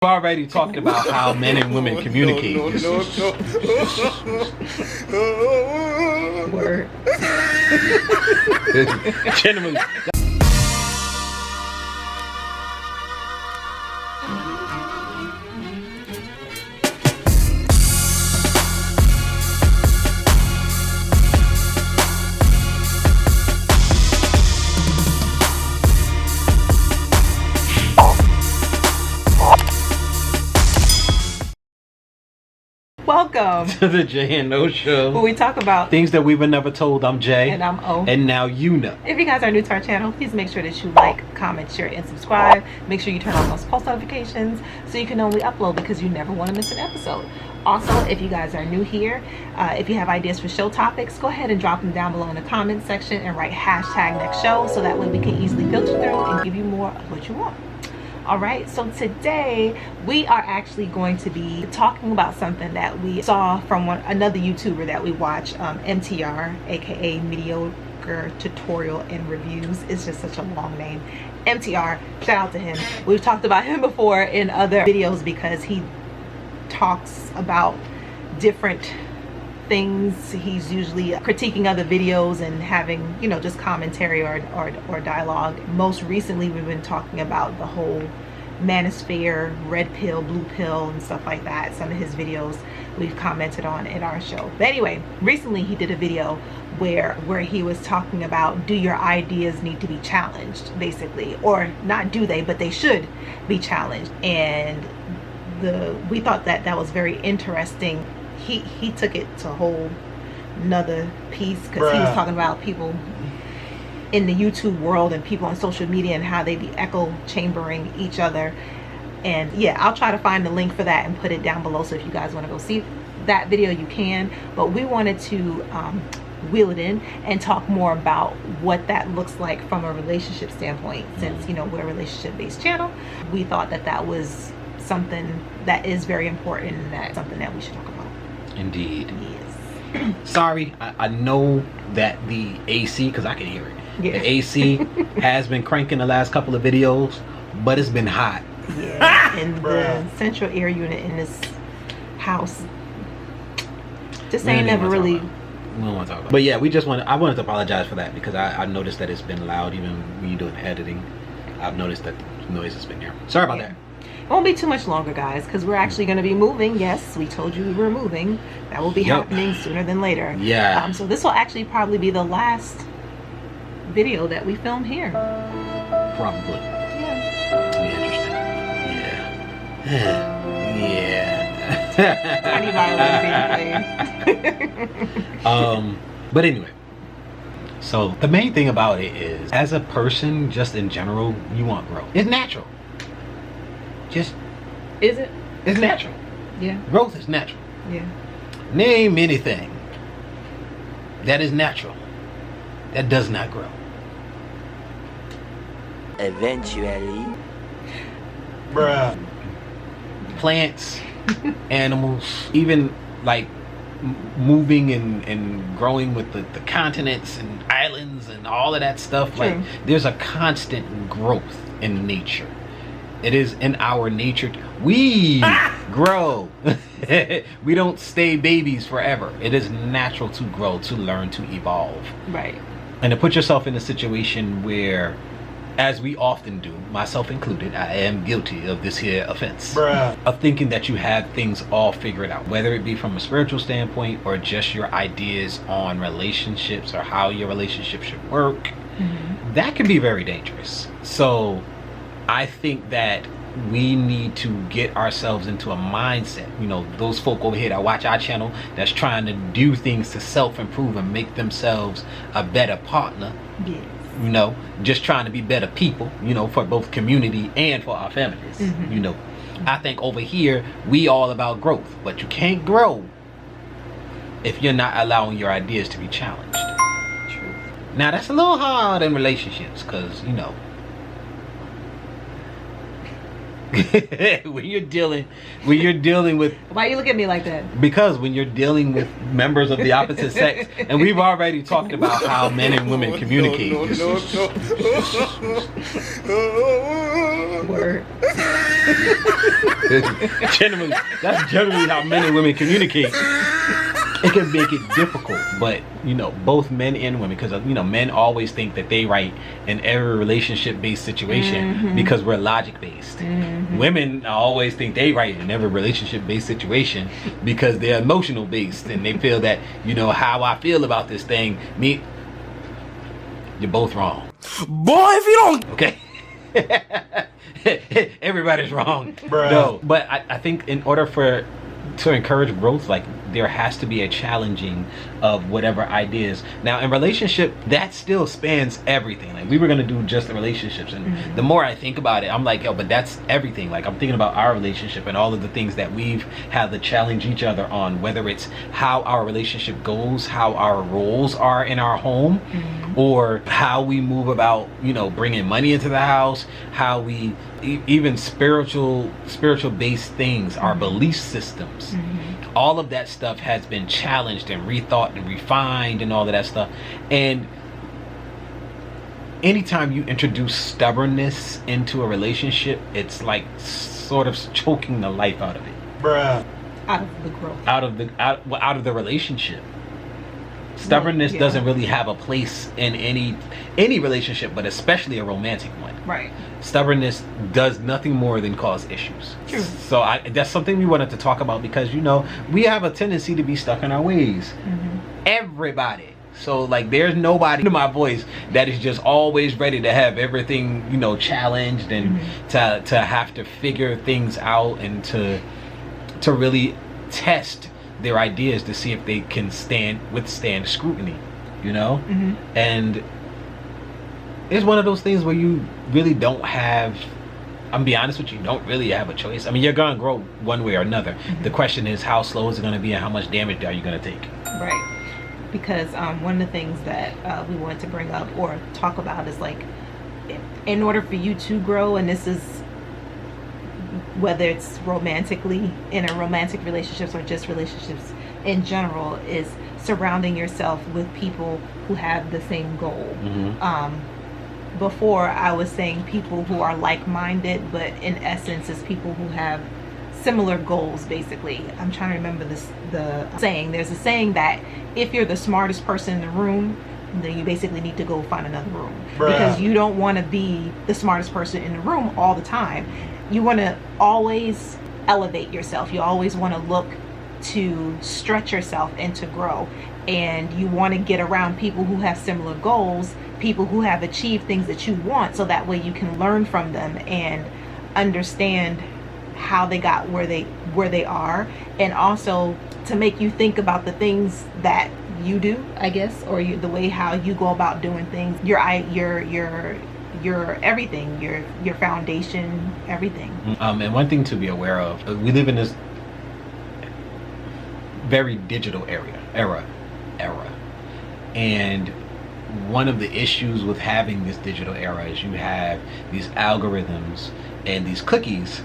We're already talking about how men and women communicate. Word. Gentlemen. Welcome To the J&O Show, where we talk about things that we were never told. I'm Jay. and I'm O. And now you know. If you guys are new to our channel, please make sure that you like, comment, share, and subscribe. Make sure you turn on those post notifications so you can only upload because you never want to miss an episode. Also, if you guys are new here, if you have ideas for show topics, go ahead and drop them down below in the comment section and write hashtag next show so that way we can easily filter through and give you more of what you want. Alright, so today we are actually going to be talking about something that we saw from another YouTuber that we watch, MTR, aka Mediocre Tutorial and Reviews. It's just such a long name. MTR, shout out to him. We've talked about him before in other videos because he talks about different things. He's usually critiquing other videos and having, you know, just commentary or dialogue. Most recently we've been talking about the whole manosphere, red pill, blue pill, and stuff like that. Some of his videos we've commented on in our show. But anyway, recently he did a video where he was talking about, do your ideas need to be challenged, basically, or not do they, but they should be challenged. And we thought that was very interesting. He took it to a whole nother piece because he was talking about people in the YouTube world and people on social media and how they be echo chambering each other. And yeah, I'll try to find the link for that and put it down below, so if you guys want to go see that video you can. But we wanted to wheel it in and talk more about what that looks like from a relationship standpoint. Since, you know, we're a relationship based channel, we thought that was something that is very important and that's something that we should talk about. Indeed. Yes. Sorry, I know that the AC, because I can hear it. Yeah. The AC has been cranking the last couple of videos, but it's been hot. Yeah, and the central air unit in this house just ain't never really. We don't want to talk about it. But yeah, I wanted to apologize for that because I noticed that it's been loud even when you're doing editing. I've noticed that the noise has been there. Sorry about that. It won't be too much longer, guys, because we're actually going to be moving. Yes, we told you we were moving. That will be happening sooner than later. Yeah. So this will actually probably be the last video that we film here. Probably. Yeah. Be interesting. Yeah. Tiny violin being played. But anyway, so the main thing about it is, as a person, just in general, you want growth. It's natural. Just is it? It's natural. Yeah. Growth is natural. Yeah. Name anything that is natural that does not grow. Eventually. Bruh. Plants, animals, even like moving and growing with the continents and islands and all of that stuff. True. Like, there's a constant growth in nature. It is in our nature. We grow. We don't stay babies forever. It is natural to grow, to learn, to evolve. Right. And to put yourself in a situation where, as we often do, myself included, I am guilty of this here offense. Of thinking that you have things all figured out, whether it be from a spiritual standpoint or just your ideas on relationships or how your relationship should work. Mm-hmm. That can be very dangerous. So I think that we need to get ourselves into a mindset. You know, those folk over here that watch our channel that's trying to do things to self-improve and make themselves a better partner. Yes. You know, just trying to be better people, you know, for both community and for our families. Mm-hmm. You know, I think over here we all about growth, but you can't grow if you're not allowing your ideas to be challenged. True. Now that's a little hard in relationships because, you know, when you're dealing with, why you look at me like that? because when you're dealing with members of the opposite sex, and we've already talked about how men and women communicate. Word. That's generally how men and women communicate. It can make it difficult, but both men and women, because men always think that they right in every relationship-based situation because we're logic-based. Women always think they right in every relationship-based situation because they're emotional-based, and they feel that how I feel about this thing. You're both wrong, boy. If you don't, okay. Everybody's wrong. Bruh. No, but I think in order to encourage growth, like, there has to be a challenging of whatever ideas. Now, in relationship, that still spans everything. Like, we were gonna do just the relationships, and the more I think about it, I'm like, yo, but that's everything. Like, I'm thinking about our relationship and all of the things that we've had to challenge each other on, whether it's how our relationship goes, how our roles are in our home, or how we move about, bringing money into the house, how we even spiritual based things, our belief systems. All of that stuff has been challenged and rethought and refined and all of that stuff. And anytime you introduce stubbornness into a relationship, it's like sort of choking the life out of it. Bruh. Out of the growth. Out of the relationship. Stubbornness doesn't really have a place in any relationship, but especially a romantic one. Right. Stubbornness does nothing more than cause issues. True. So that's something we wanted to talk about, because we have a tendency to be stuck in our ways. Everybody. So, like, there's nobody to my voice that is just always ready to have everything challenged and to have to figure things out and to really test their ideas to see if they can withstand scrutiny, and it's one of those things where you really don't have, I'm be honest with you, don't really have a choice. I mean, you're gonna grow one way or another. The question is, how slow is it gonna be and how much damage are you gonna take? Right. Because one of the things that we wanted to bring up or talk about is, like, in order for you to grow, and this is whether it's romantically, in a romantic relationships or just relationships in general, is surrounding yourself with people who have the same goal. Before, I was saying people who are like-minded, but in essence it's people who have similar goals. Basically, I'm trying to remember the saying. There's a saying that if you're the smartest person in the room, then you basically need to go find another room. Bruh. Because you don't want to be the smartest person in the room all the time. You want to always elevate yourself. You always want to look to stretch yourself and to grow. And you want to get around people who have similar goals, people who have achieved things that you want, so that way you can learn from them and understand how they got where they are, and also to make you think about the things that you do, I guess, or the way how you go about doing things, your everything, your foundation, everything. And one thing to be aware of, we live in this very digital era, and one of the issues with having this digital era is you have these algorithms and these cookies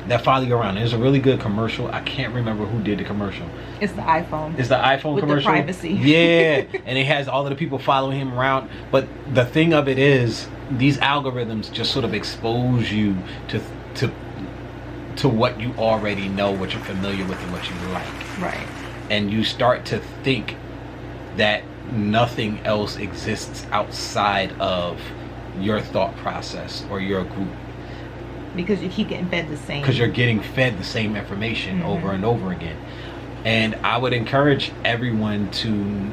that follow you around. There's a really good commercial. I can't remember who did the commercial. It's the iPhone. It's the iPhone with commercial. The privacy. Yeah, and it has all of the people following him around. But the thing of it is, these algorithms just sort of expose you to what you already know, what you're familiar with, and what you like. Right. And you start to think that nothing else exists outside of your thought process or your group. Because you keep getting fed the same. Because you're getting fed the same information over and over again. And I would encourage everyone to,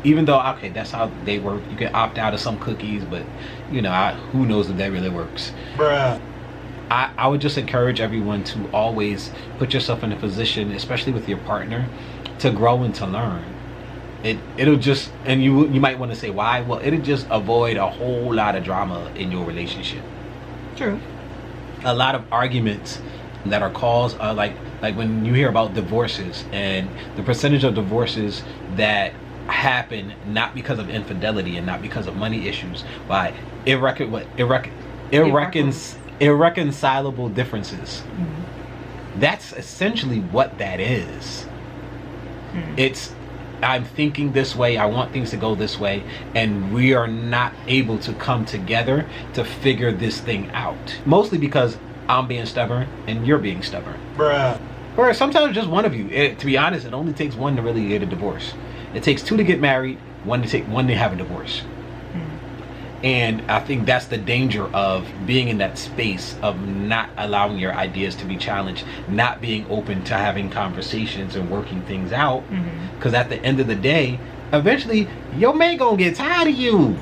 even though, okay, that's how they work. You can opt out of some cookies, but, who knows if that really works. Bruh. I would just encourage everyone to always put yourself in a position, especially with your partner, to grow and to learn. It'll just, and you might want to say why. Well, it'll just avoid a whole lot of drama in your relationship. True. A lot of arguments that are caused, like when you hear about divorces, and the percentage of divorces that happen not because of infidelity and not because of money issues, by irreconcilable irreconcilable differences. That's essentially what that is. It's, I'm thinking this way, I want things to go this way, and we are not able to come together to figure this thing out. Mostly because I'm being stubborn and you're being stubborn. Or sometimes just one of you. To be honest, it only takes one to really get a divorce. It takes two to get married, one to have a divorce. And I think that's the danger of being in that space of not allowing your ideas to be challenged, not being open to having conversations and working things out. Because at the end of the day, eventually your man gonna get tired of you.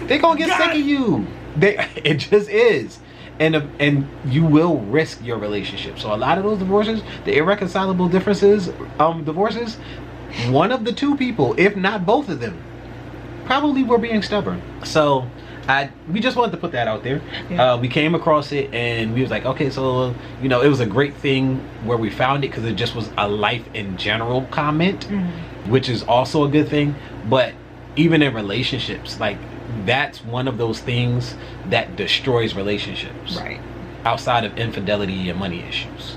They gonna get sick of you. It just is. And you will risk your relationship. So a lot of those divorces, the irreconcilable differences, divorces, one of the two people, if not both of them, probably were being stubborn. So we just wanted to put that out there. We came across it and we was like, okay, so you know, it was a great thing where we found it because it just was a life in general comment, which is also a good thing. But even in relationships, like, that's one of those things that destroys relationships, right? Outside of infidelity and money issues.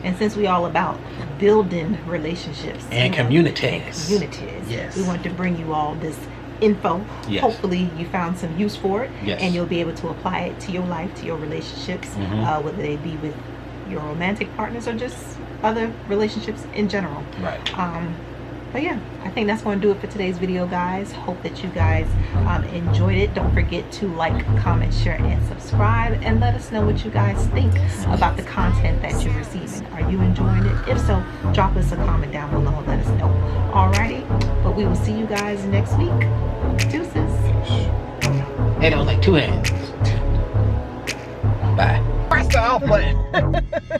And since we all about building relationships and communities, yes, we want to bring you all this info. Hopefully you found some use for it, and you'll be able to apply it to your life, to your relationships, whether they be with your romantic partners or just other relationships in general. But yeah, I think that's going to do it for today's video, guys. Hope that you guys enjoyed it. Don't forget to like, comment, share, and subscribe, and let us know what you guys think about the content that you're receiving. Are you enjoying it? If so, drop us a comment down below and let us know. Alrighty, but we will see you guys next week. Deuces. Hey, that was like two hands. Bye. Press the off button.